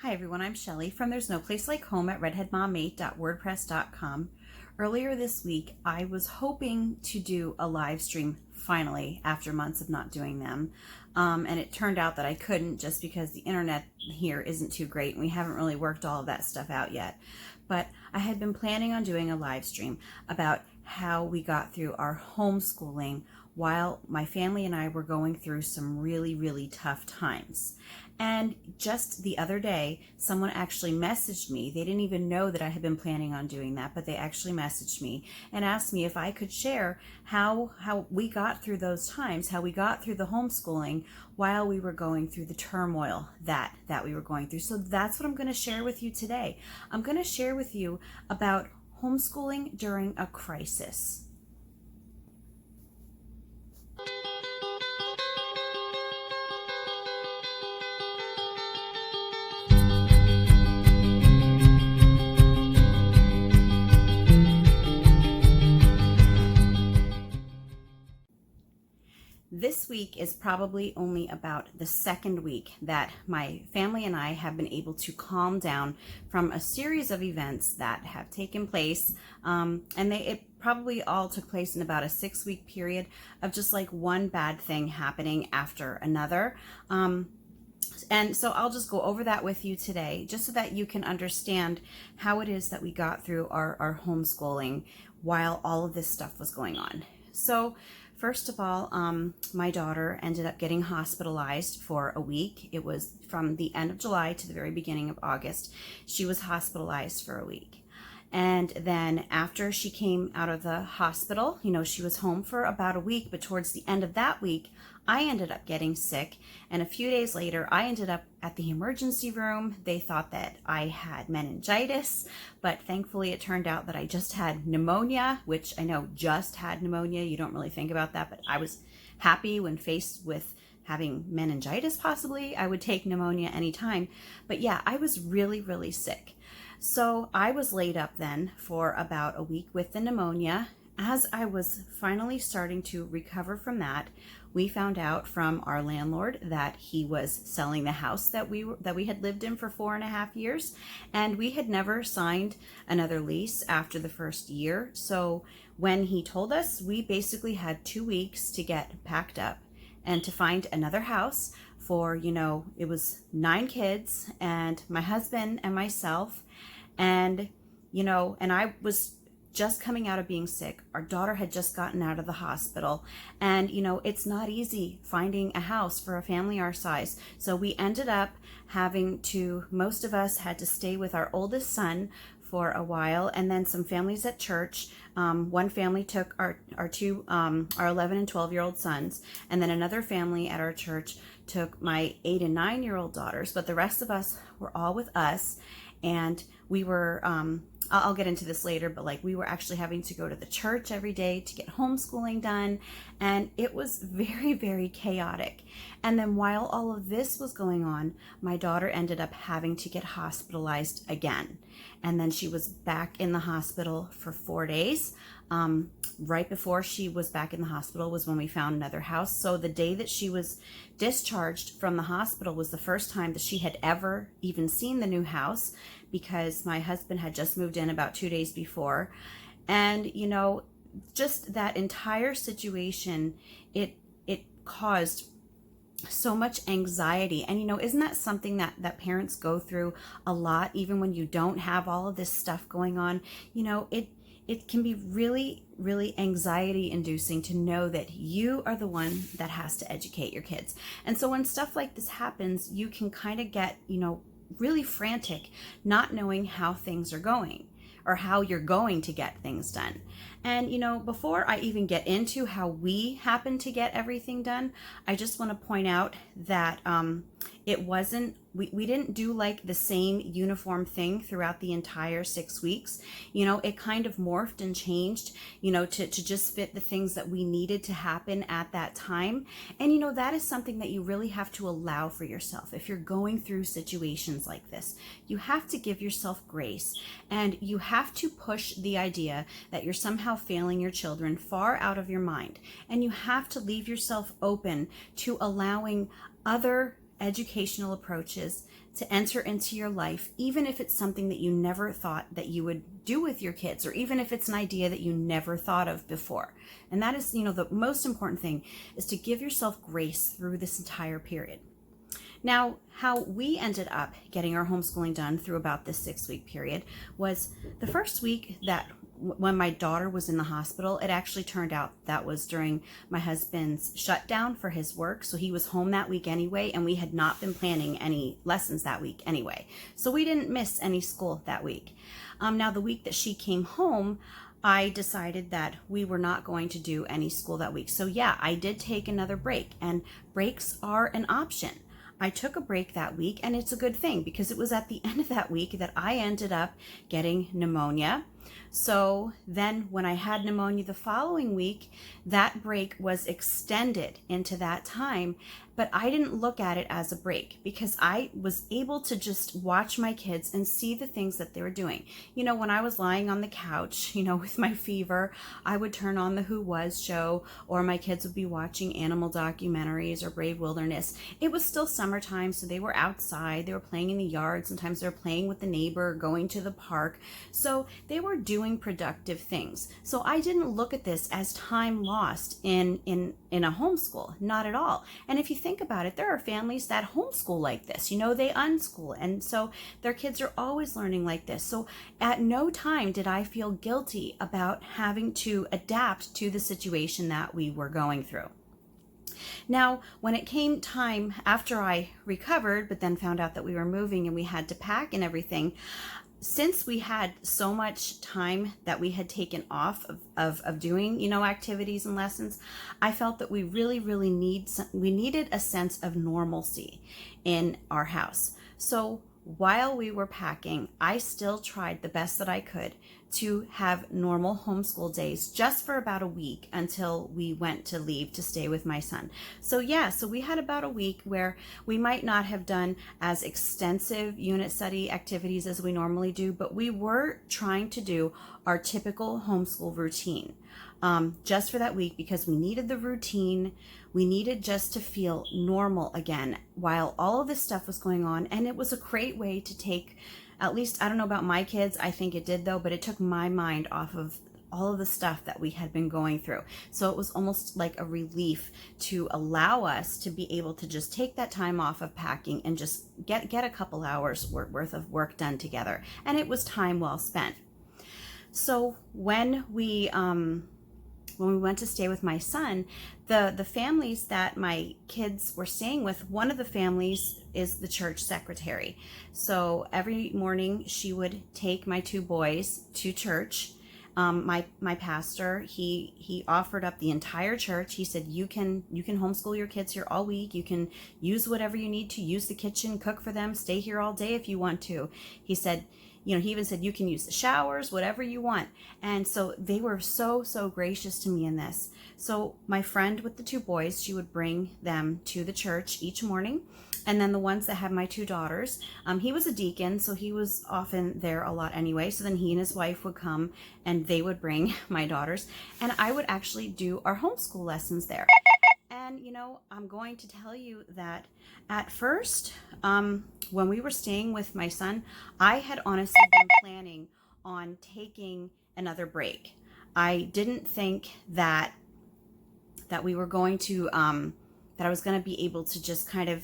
Hi everyone, I'm Shelly from There's No Place Like Home at redheadmommate.wordpress.com. Earlier this week, I was hoping to do a live stream finally after months of not doing them. And it turned out that I couldn't just because the internet here isn't too great and we haven't really worked all of that stuff out yet. But I had been planning on doing a live stream about how we got through our homeschooling while my family and I were going through some really, really tough times. And just the other day, someone actually messaged me. They didn't even know that I had been planning on doing that, but they actually messaged me and asked me if I could share how we got through those times, how we got through the homeschooling while we were going through the turmoil that we were going through. So that's what I'm going to share with you today. I'm going to share with you about homeschooling during a crisis. This week is probably only about the second week that my family and I have been able to calm down from a series of events that have taken place. It probably all took place in about a 6-week period of just like one bad thing happening after another. And so I'll just go over that with you today, just so that you can understand how it is that we got through our homeschooling while all of this stuff was going on. So first of all, my daughter ended up getting hospitalized for a week. It was from the end of July to the very beginning of August. She was hospitalized for a week. And then after she came out of the hospital, she was home for about a week, but towards the end of that week, I ended up getting sick. And a few days later, I ended up at the emergency room. They thought that I had meningitis, but thankfully it turned out that I just had pneumonia, which I know just had pneumonia. You don't really think about that, but I was happy when faced with having meningitis possibly. I would take pneumonia anytime. But yeah, I was really, really sick. So I was laid up then for about a week with the pneumonia. As I was finally starting to recover from that, we found out from our landlord that he was selling the house that we had lived in for 4.5 years, and we had never signed another lease after the first year. So when he told us, we basically had 2 weeks to get packed up and to find another house for, it was 9 kids and my husband and myself. And I was just coming out of being sick. Our daughter had just gotten out of the hospital. And, it's not easy finding a house for a family our size. So we ended up most of us had to stay with our oldest son for a while, and then some families at church. One family took our 11 and 12-year-old sons, and then another family at our church took my 8 and 9-year-old daughters, but the rest of us were all with us. And we were, I'll get into this later, but we were actually having to go to the church every day to get homeschooling done. And it was very, very chaotic. And then while all of this was going on, my daughter ended up having to get hospitalized again. And then she was back in the hospital for 4 days. Right before she was back in the hospital was when we found another house. So the day that she was discharged from the hospital was the first time that she had ever even seen the new house, because my husband had just moved in about 2 days before. And, just that entire situation, it caused so much anxiety. And, isn't that something that parents go through a lot, even when you don't have all of this stuff going on? It can be really, really anxiety inducing to know that you are the one that has to educate your kids. And so when stuff like this happens, you can kind of get, really frantic, not knowing how things are going or how you're going to get things done. And, before I even get into how we happen to get everything done, I just want to point out that it wasn't, we didn't do the same uniform thing throughout the entire 6 weeks. It kind of morphed and changed, to just fit the things that we needed to happen at that time. And, that is something that you really have to allow for yourself. If you're going through situations like this, you have to give yourself grace, and you have to push the idea that you're somehow failing your children far out of your mind. And you have to leave yourself open to allowing other educational approaches to enter into your life, even if it's something that you never thought that you would do with your kids, or even if it's an idea that you never thought of before. And that is, the most important thing is to give yourself grace through this entire period. Now, how we ended up getting our homeschooling done through about this 6-week period was the first week that when my daughter was in the hospital, it actually turned out that was during my husband's shutdown for his work. So he was home that week anyway, and we had not been planning any lessons that week anyway. So we didn't miss any school that week. Now, the week that she came home, I decided that we were not going to do any school that week. So yeah, I did take another break, and breaks are an option. I took a break that week, and it's a good thing because it was at the end of that week that I ended up getting pneumonia. So then when I had pneumonia the following week, that break was extended into that time, but I didn't look at it as a break because I was able to just watch my kids and see the things that they were doing. When I was lying on the couch, with my fever, I would turn on the Who Was show, or my kids would be watching animal documentaries or Brave Wilderness. It was still summertime, so they were outside, they were playing in the yard, sometimes they were playing with the neighbor, going to the park. So they were doing productive things. So I didn't look at this as time lost in a homeschool, not at all. And if you think about it, there are families that homeschool like this, they unschool, and so their kids are always learning like this. So at no time did I feel guilty about having to adapt to the situation that we were going through. Now, when it came time after I recovered, but then found out that we were moving and we had to pack and everything, since we had so much time that we had taken off of doing, activities and lessons, I felt that we really needed a sense of normalcy in our house. So while we were packing, I still tried the best that I could to have normal homeschool days just for about a week until we went to leave to stay with my son. So we had about a week where we might not have done as extensive unit study activities as we normally do, but we were trying to do our typical homeschool routine just for that week because we needed the routine. We needed just to feel normal again while all of this stuff was going on. And it was a great way to take, at least, I don't know about my kids, I think it did though, but it took my mind off of all of the stuff that we had been going through. So it was almost like a relief to allow us to be able to just take that time off of packing and just get a couple hours worth of work done together. And it was time well spent. So when we went to stay with my son, the families that my kids were staying with, one of the families is the church secretary. So every morning she would take my 2 boys to church. My pastor, he offered up the entire church. He said, you can homeschool your kids here all week. You can use whatever you need to, use the kitchen, cook for them, stay here all day if you want to. He said, he even said, you can use the showers, whatever you want. And so they were so gracious to me in this. So my friend with the 2 boys, she would bring them to the church each morning. And then the ones that had my 2 daughters, he was a deacon, so he was often there a lot anyway. So then he and his wife would come and they would bring my daughters. And I would actually do our homeschool lessons there. And, I'm going to tell you that at first, when we were staying with my son, I had honestly been planning on taking another break. I didn't think that we were going to, that I was going to be able to just kind of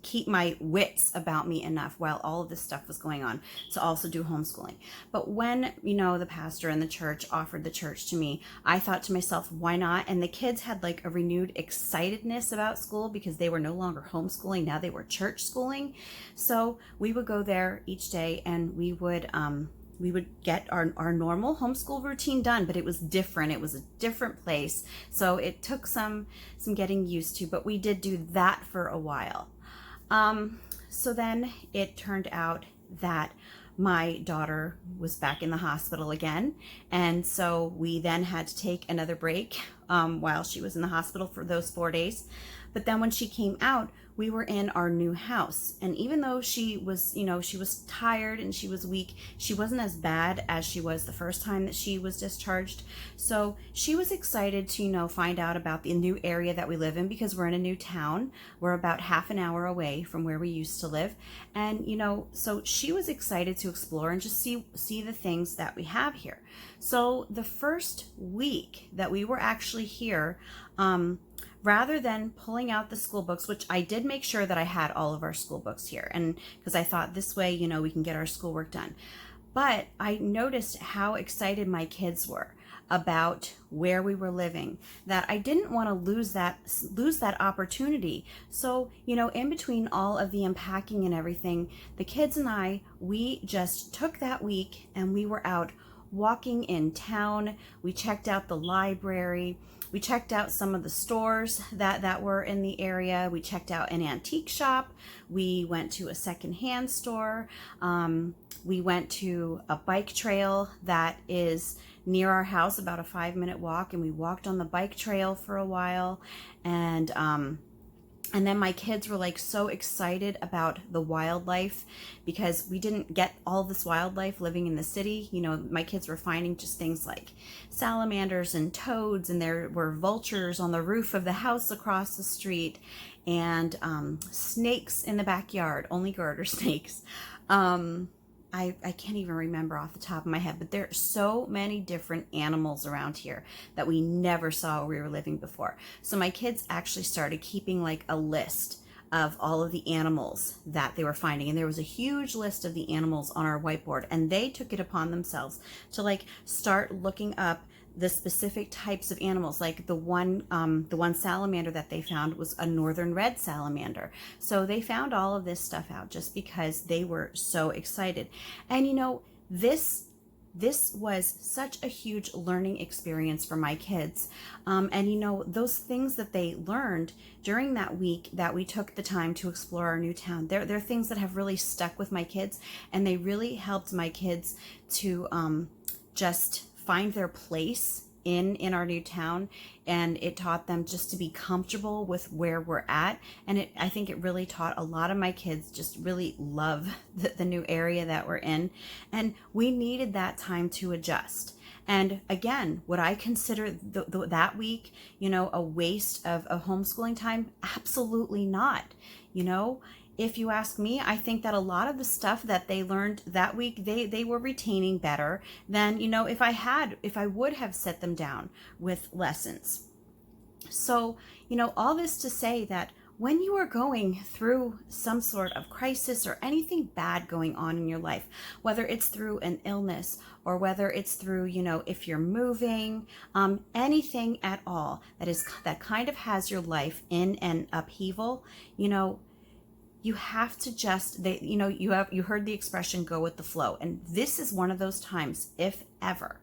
keep my wits about me enough while all of this stuff was going on to also do homeschooling. But when, the pastor and the church offered the church to me, I thought to myself, why not? And the kids had like a renewed excitedness about school because they were no longer homeschooling. Now they were church schooling. So we would go there each day and we would get our normal homeschool routine done, but it was different. It was a different place. So it took some getting used to, but we did do that for a while. So then it turned out that my daughter was back in the hospital again. And so we then had to take another break while she was in the hospital for those 4 days. But then when she came out, we were in our new house. And even though she was, she was tired and she was weak, she wasn't as bad as she was the first time that she was discharged. So she was excited to, find out about the new area that we live in, because we're in a new town. We're about half an hour away from where we used to live. And, so she was excited to explore and just see the things that we have here. So the first week that we were actually here, rather than pulling out the school books, which I did make sure that I had all of our school books here, and because I thought this way, we can get our schoolwork done. But I noticed how excited my kids were about where we were living, that I didn't want to lose that opportunity. So, in between all of the unpacking and everything, the kids and I, we just took that week and we were out walking in town. We checked out the library. We checked out some of the stores that were in the area. We checked out an antique shop. We went to a secondhand store. We went to a bike trail that is near our house, about a 5-minute walk, and we walked on the bike trail for a while. And then my kids were like so excited about the wildlife, because we didn't get all this wildlife living in the city. My kids were finding just things like salamanders and toads, and there were vultures on the roof of the house across the street, and snakes in the backyard, only garter snakes. I can't even remember off the top of my head, but there are so many different animals around here that we never saw where we were living before. So my kids actually started keeping like a list of all of the animals that they were finding. And there was a huge list of the animals on our whiteboard, and they took it upon themselves to like start looking up the specific types of animals. Like the one salamander that they found was a northern red salamander. So they found all of this stuff out just because they were so excited. And this was such a huge learning experience for my kids. And those things that they learned during that week that we took the time to explore our new town, they're things that have really stuck with my kids, and they really helped my kids to just find their place in our new town. And it taught them just to be comfortable with where we're at. And I think it really taught a lot of my kids just really love the new area that we're in. And we needed that time to adjust. And again, would I consider that week, a waste of homeschooling time? Absolutely not. If you ask me, I think that a lot of the stuff that they learned that week, they were retaining better than, if I would have set them down with lessons. So, all this to say that when you are going through some sort of crisis or anything bad going on in your life, whether it's through an illness or whether it's through, if you're moving, anything at all that kind of has your life in an upheaval, you have to you heard the expression, go with the flow. And this is one of those times, if ever,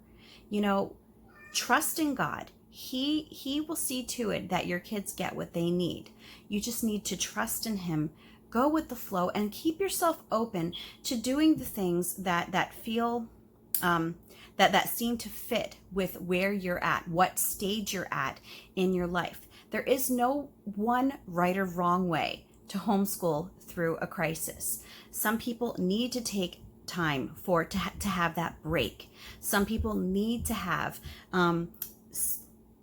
trust in God. He will see to it that your kids get what they need. You just need to trust in him, go with the flow, and keep yourself open to doing the things that feel, that seem to fit with where you're at, what stage you're at in your life. There is no one right or wrong way to homeschool through a crisis. Some people need to take time to have that break. Some people need to have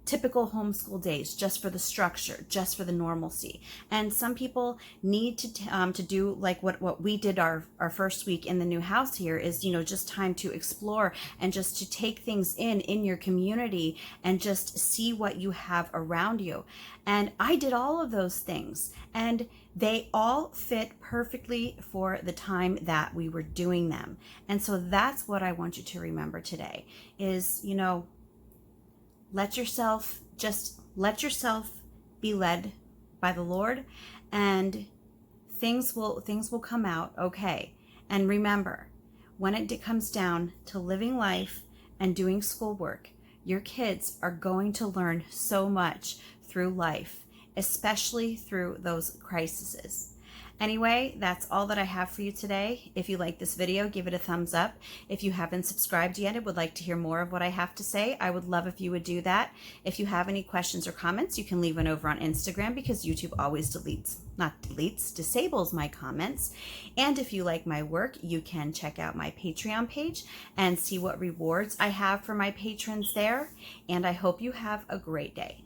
typical homeschool days just for the structure, just for the normalcy. And some people need to do like what we did our first week in the new house here is, just time to explore and just to take things in your community and just see what you have around you. And I did all of those things, and they all fit perfectly for the time that we were doing them. And so that's what I want you to remember today is, let yourself be led by the Lord, and things will come out okay. And remember, when it comes down to living life and doing schoolwork, your kids are going to learn so much through life, especially through those crises. Anyway, that's all that I have for you today. If you like this video, give it a thumbs up. If you haven't subscribed yet and would like to hear more of what I have to say, I would love if you would do that. If you have any questions or comments, you can leave one over on Instagram because YouTube always disables my comments. And if you like my work, you can check out my Patreon page and see what rewards I have for my patrons there. And I hope you have a great day.